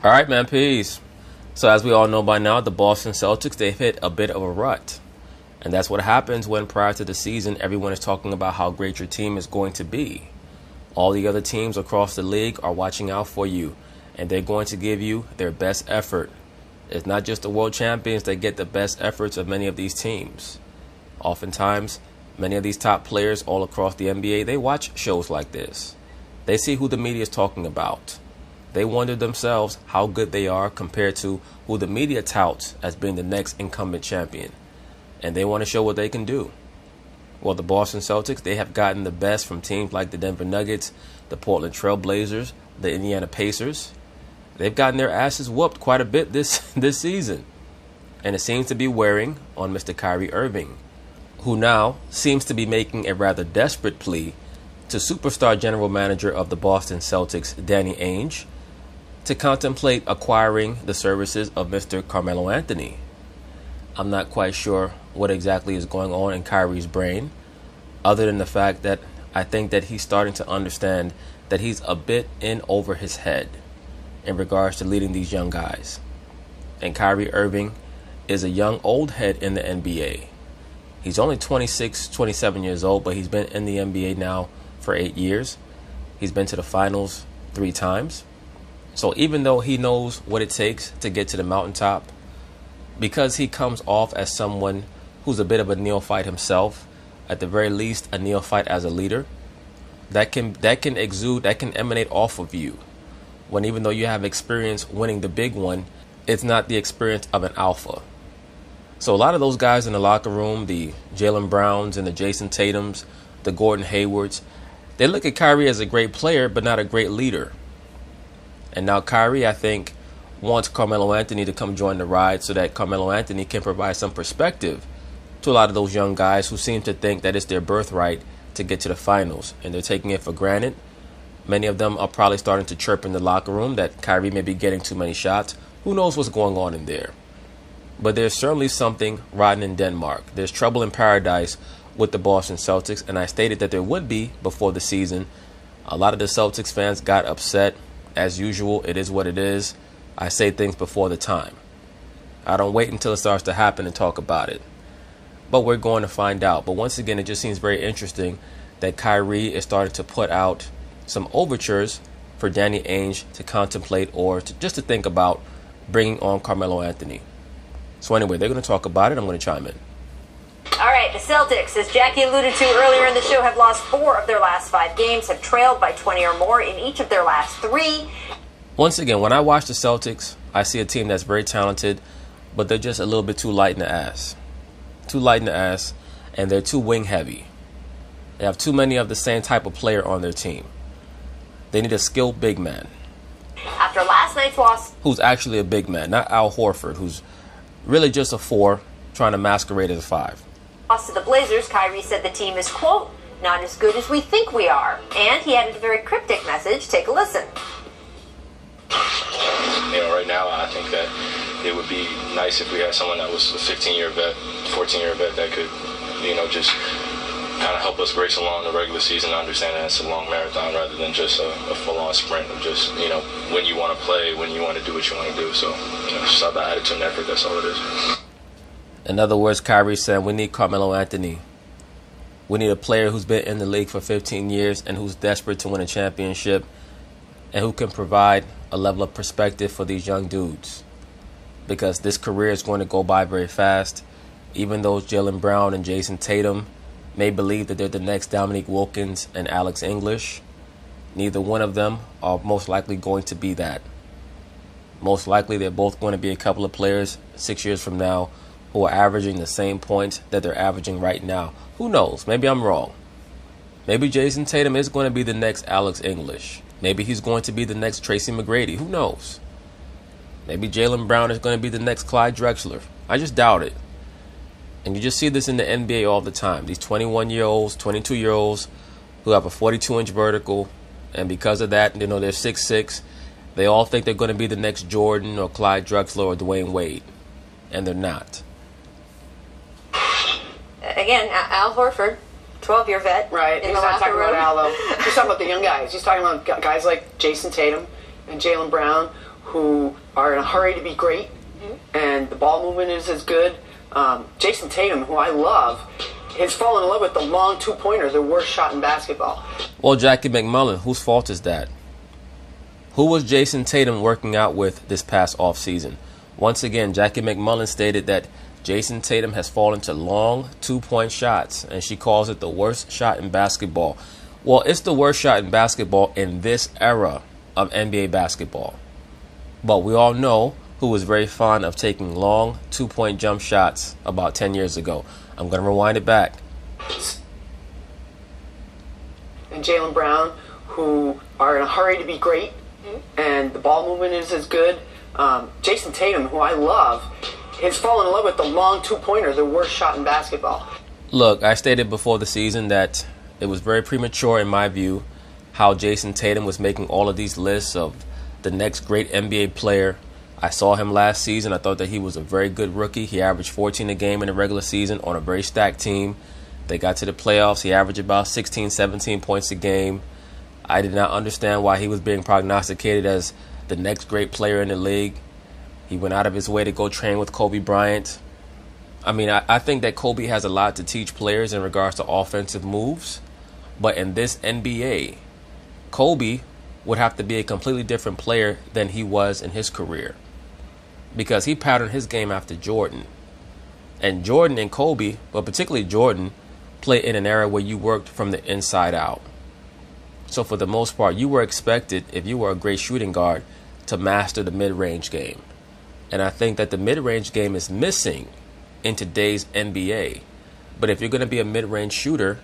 All right, man, peace. So as we all know by now, the Boston Celtics, they've hit a bit of a rut. And that's what happens when prior to the season, everyone is talking about how great your team is going to be. All the other teams across the league are watching out for you, and they're going to give you their best effort. It's not just the world champions that get the best efforts of many of these teams. Oftentimes, many of these top players all across the NBA, they watch shows like this. They see who the media is talking about. They wonder themselves how good they are compared to who the media touts as being the next incumbent champion. And they want to show what they can do. Well, the Boston Celtics, they have gotten the best from teams like the Denver Nuggets, the Portland Trail Blazers, the Indiana Pacers. They've gotten their asses whooped quite a bit this season. And it seems to be wearing on Mr. Kyrie Irving, who now seems to be making a rather desperate plea to superstar general manager of the Boston Celtics, Danny Ainge, to contemplate acquiring the services of Mr. Carmelo Anthony. I'm not quite sure what exactly is going on in Kyrie's brain, other than the fact that I think that he's starting to understand that he's a bit in over his head in regards to leading these young guys. And Kyrie Irving is a young old head in the NBA. He's only 26, 27 years old, but he's been in the NBA now for 8 years. He's been to the finals 3 times. So even though he knows what it takes to get to the mountaintop, because he comes off as someone who's a bit of a neophyte himself, at the very least a neophyte as a leader, that can exude, that can emanate off of you. When even though you have experience winning the big one, it's not the experience of an alpha. So a lot of those guys in the locker room, the Jaylen Browns and the Jason Tatums, the Gordon Haywards, they look at Kyrie as a great player, but not a great leader. And now Kyrie, I think, wants Carmelo Anthony to come join the ride so that Carmelo Anthony can provide some perspective to a lot of those young guys who seem to think that it's their birthright to get to the finals. And they're taking it for granted. Many of them are probably starting to chirp in the locker room that Kyrie may be getting too many shots. Who knows what's going on in there? But there's certainly something rotten in Denmark. There's trouble in paradise with the Boston Celtics, and I stated that there would be before the season. A lot of the Celtics fans got upset. As usual, it is what it is. I say things before the time. I don't wait until it starts to happen and talk about it. But we're going to find out. But once again, it just seems very interesting that Kyrie is starting to put out some overtures for Danny Ainge to contemplate or just to think about bringing on Carmelo Anthony. So anyway, they're going to talk about it. I'm going to chime in. All right, the Celtics, as Jackie alluded to earlier in the show, have lost 4 of their last 5 games, have trailed by 20 or more in each of their last 3. Once again, when I watch the Celtics, I see a team that's very talented, but they're just a little bit too light in the ass. Too light in the ass, and they're too wing heavy. They have too many of the same type of player on their team. They need a skilled big man. After last night's loss, who's actually a big man, not Al Horford, who's really just a 4 trying to masquerade as a 5. Lost to the Blazers, Kyrie said the team is, quote, not as good as we think we are. And he added a very cryptic message. Take a listen. Right now, I think that it would be nice if we had someone that was a 15-year vet, 14-year vet that could, just kind of help us race along the regular season, understand that it's a long marathon rather than just a full-on sprint of just, when you want to play, when you want to do what you want to do. So, just have the attitude and effort, that's all it is. In other words, Kyrie said, we need Carmelo Anthony. We need a player who's been in the league for 15 years and who's desperate to win a championship and who can provide a level of perspective for these young dudes. Because this career is going to go by very fast. Even though Jaylen Brown and Jason Tatum may believe that they're the next Dominique Wilkins and Alex English, neither one of them are most likely going to be that. Most likely they're both going to be a couple of players 6 years from now who are averaging the same points that they're averaging right now. Who knows? Maybe I'm wrong. Maybe Jason Tatum is going to be the next Alex English. Maybe he's going to be the next Tracy McGrady. Who knows? Maybe Jaylen Brown is going to be the next Clyde Drexler. I just doubt it. And you just see this in the NBA all the time. These 21-year-olds, 22-year-olds who have a 42-inch vertical. And because of that, they're 6'6". They all think they're going to be the next Jordan or Clyde Drexler or Dwayne Wade. And they're not. Again, Al Horford, 12-year vet. Right. He's not talking about Al, though. He's talking about the young guys. He's talking about guys like Jason Tatum and Jaylen Brown, who are in a hurry to be great, and the ball movement is as good. Jason Tatum, who I love, has fallen in love with the long two-pointer, the worst shot in basketball. Well, Jackie McMullen, whose fault is that? Who was Jason Tatum working out with this past offseason? Once again, Jackie McMullen stated that Jason Tatum has fallen to long two-point shots, and she calls it the worst shot in basketball. Well, it's the worst shot in basketball in this era of NBA basketball. But we all know who was very fond of taking long two-point jump shots about 10 years ago. I'm going to rewind it back. And Jaylen Brown, who are in a hurry to be great, and the ball movement is as good. Jason Tatum, who I love, has fallen in love with the long two-pointer, the worst shot in basketball. Look, I stated before the season that it was very premature, in my view, how Jason Tatum was making all of these lists of the next great NBA player. I saw him last season. I thought that he was a very good rookie. He averaged 14 a game in the regular season on a very stacked team. They got to the playoffs. He averaged about 16, 17 points a game. I did not understand why he was being prognosticated as the next great player in the league. He went out of his way to go train with Kobe Bryant. I mean, I think that Kobe has a lot to teach players in regards to offensive moves. But in this NBA, Kobe would have to be a completely different player than he was in his career, because he patterned his game after Jordan. And Jordan and Kobe, but particularly Jordan, played in an era where you worked from the inside out. So for the most part, you were expected, if you were a great shooting guard, to master the mid-range game. And I think that the mid-range game is missing in today's NBA. But if you're going to be a mid-range shooter,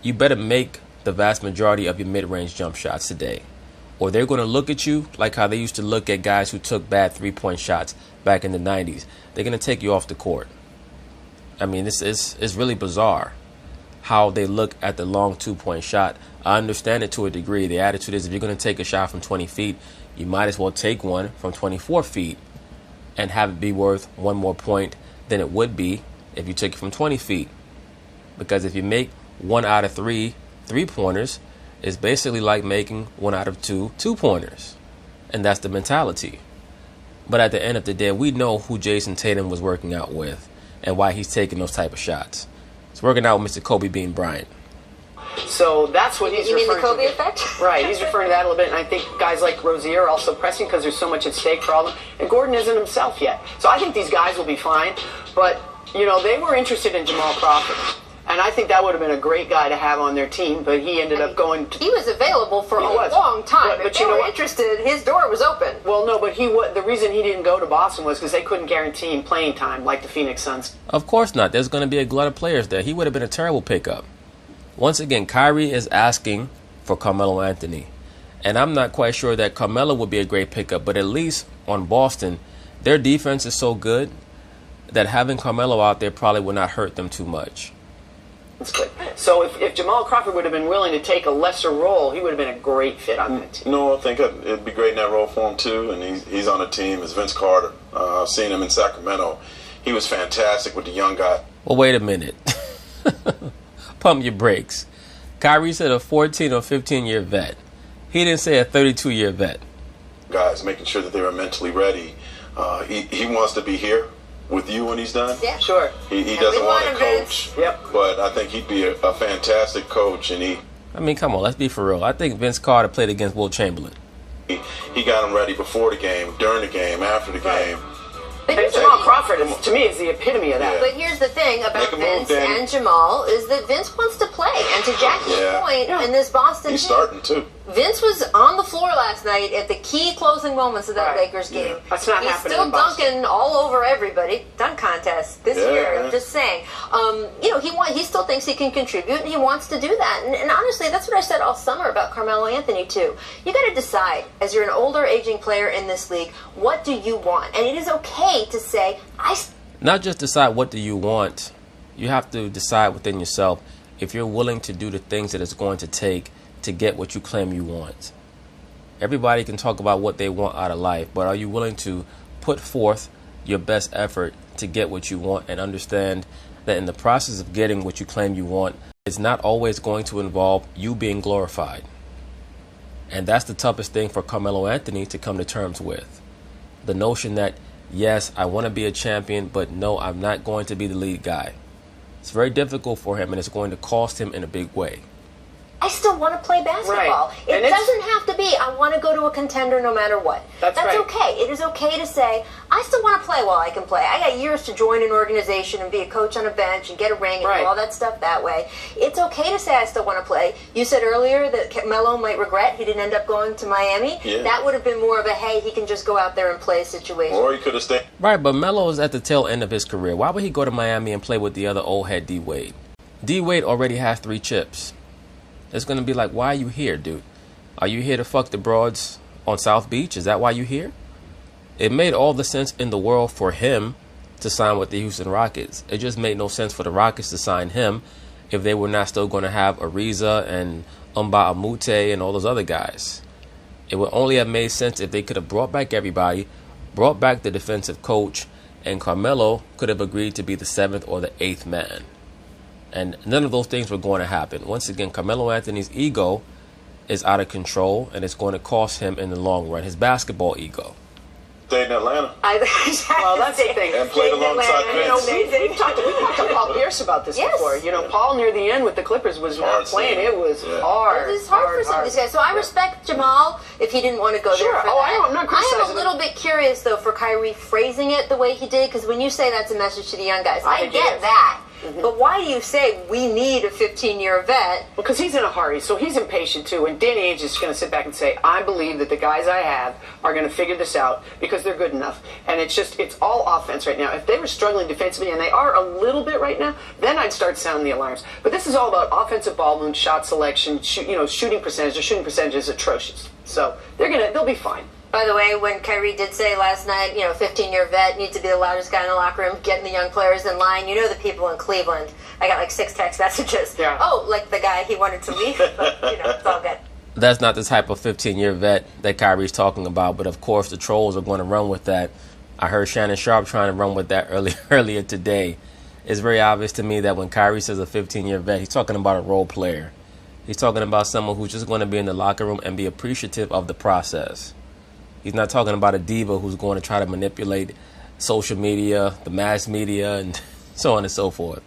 you better make the vast majority of your mid-range jump shots today, or they're going to look at you like how they used to look at guys who took bad three-point shots back in the 90s. They're going to take you off the court. I mean, this is really bizarre how they look at the long two-point shot. I understand it to a degree. The attitude is, if you're going to take a shot from 20 feet, you might as well take one from 24 feet and have it be worth one more point than it would be if you took it from 20 feet. Because if you make 1 out of 3 three-pointers, it's basically like making 1 out of 2 two-pointers. And that's the mentality. But at the end of the day, we know who Jason Tatum was working out with and why he's taking those type of shots. He's working out with Mr. Kobe Bean Bryant. So that's what he's referring to. You mean the Kobe effect? Right, he's referring to that a little bit, and I think guys like Rozier are also pressing because there's so much at stake for all of them. And Gordon isn't himself yet. So I think these guys will be fine. But, you know, they were interested in Jamal Crawford. And I think that would have been a great guy to have on their team, but he ended up going to... He was available for a long time. But if they were interested, his door was open. Well, no, but the reason he didn't go to Boston was because they couldn't guarantee him playing time like the Phoenix Suns. Of course not. There's going to be a glut of players there. He would have been a terrible pickup. Once again, Kyrie is asking for CARMELO Anthony. And I'm not quite sure that CARMELO would be a great pickup, but at least on Boston, their defense is so good that having CARMELO out there probably would not hurt them too much. That's good. So if Jamal Crawford would have been willing to take a lesser role, he would have been a great fit on that team. No, I think it'd be great in that role for him too. And he's on the team as Vince Carter. I've seen him in Sacramento. He was fantastic with the young guy. Well, wait a minute. Pump your brakes. Kyrie said a 14 or 15-year vet. He didn't say a 32-year vet. Guys, making sure that they were mentally ready. He wants to be here with you when he's done. Yeah, sure. He doesn't want to coach. Yep. But I think he'd be a fantastic coach, and I mean, come on, let's be for real. I think Vince Carter played against Will Chamberlain. he got him ready before the game, during the game, after the game. But And Jamal Crawford, to me, is the epitome of that. But here's the thing about Make a move, Vince Danny. and Jamal is that Vince wants to play. And to Jackie's point, in this Boston He's team, starting too. Vince was on the floor last night at the key closing moments of that Right. Lakers game. That's not He's happening still in Boston. dunking all over everybody. Dunk contest this year. I'm just saying. He still thinks he can contribute, and he wants to do that. And honestly, that's what I said all summer about Carmelo Anthony too. You got to decide, as you're an older, aging player in this league, what do you want? And it is okay to say, Not just decide what do you want. You have to decide within yourself if you're willing to do the things that it's going to take to get what you claim you want. Everybody can talk about what they want out of life, but are you willing to put forth your best effort to get what you want, and understand that in the process of getting what you claim you want, it's not always going to involve you being glorified. And that's the toughest thing for Carmelo Anthony to come to terms with. The notion that, yes, I want to be a champion, but no, I'm not going to be the lead guy. It's very difficult for him, and it's going to cost him in a big way. I still want to play basketball. Right. It doesn't have to be, I want to go to a contender no matter what. That's right. Okay. It is okay to say, I still want to play while I can play. I got years to join an organization and be a coach on a bench and get a ring and do all that stuff that way. It's okay to say I still want to play. You said earlier that Melo might regret he didn't end up going to Miami. Yeah. That would have been more of a, hey, he can just go out there and play situation. Or he could have stayed. Right, but Melo is at the tail end of his career. Why would he go to Miami and play with the other old head D. Wade? D. Wade already has 3 chips. It's going to be like, why are you here, dude? Are you here to fuck the broads on South Beach? Is that why you're here? It made all the sense in the world for him to sign with the Houston Rockets. It just made no sense for the Rockets to sign him if they were not still going to have Ariza and Umba Amute and all those other guys. It would only have made sense if they could have brought back everybody, brought back the defensive coach, and Carmelo could have agreed to be the 7th or the 8th man. And none of those things were going to happen. Once again, Carmelo Anthony's ego is out of control, and it's going to cost him in the long run, his basketball ego. Stayed in Atlanta. Well, that's the thing. And played alongside Vince. We've talked to Paul Pierce about this before. You know, Paul near the end with the Clippers was not playing. It was hard. It was hard for some of these guys. So I respect Jamal if he didn't want to go there for that. I'm not criticizing I am a little bit curious, though, for Kyrie phrasing it the way he did, because when you say that's a message to the young guys, I get that. But why do you say we need a 15-year vet? Because he's in a hurry, so he's impatient too. And Danny Ainge is going to sit back and say, I believe that the guys I have are going to figure this out because they're good enough. And it's all offense right now. If they were struggling defensively, and they are a little bit right now, then I'd start sounding the alarms. But this is all about offensive ball movement, shot selection, shooting percentage. Their shooting percentage is atrocious. So they'll be fine. By the way, when Kyrie did say last night, 15-year vet needs to be the loudest guy in the locker room, getting the young players in line. You know the people in Cleveland. I got like 6 text messages. Yeah. Oh, like the guy he wanted to leave. But, it's all good. That's not the type of 15-year vet that Kyrie's talking about. But, of course, the trolls are going to run with that. I heard Shannon Sharp trying to run with that earlier today. It's very obvious to me that when Kyrie says a 15-year vet, he's talking about a role player. He's talking about someone who's just going to be in the locker room and be appreciative of the process. He's not talking about a diva who's going to try to manipulate social media, the mass media, and so on and so forth.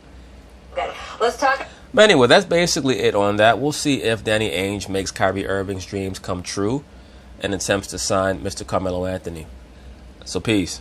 Okay, let's talk. But anyway, that's basically it on that. We'll see if Danny Ainge makes Kyrie Irving's dreams come true and attempts to sign Mr. Carmelo Anthony. So peace.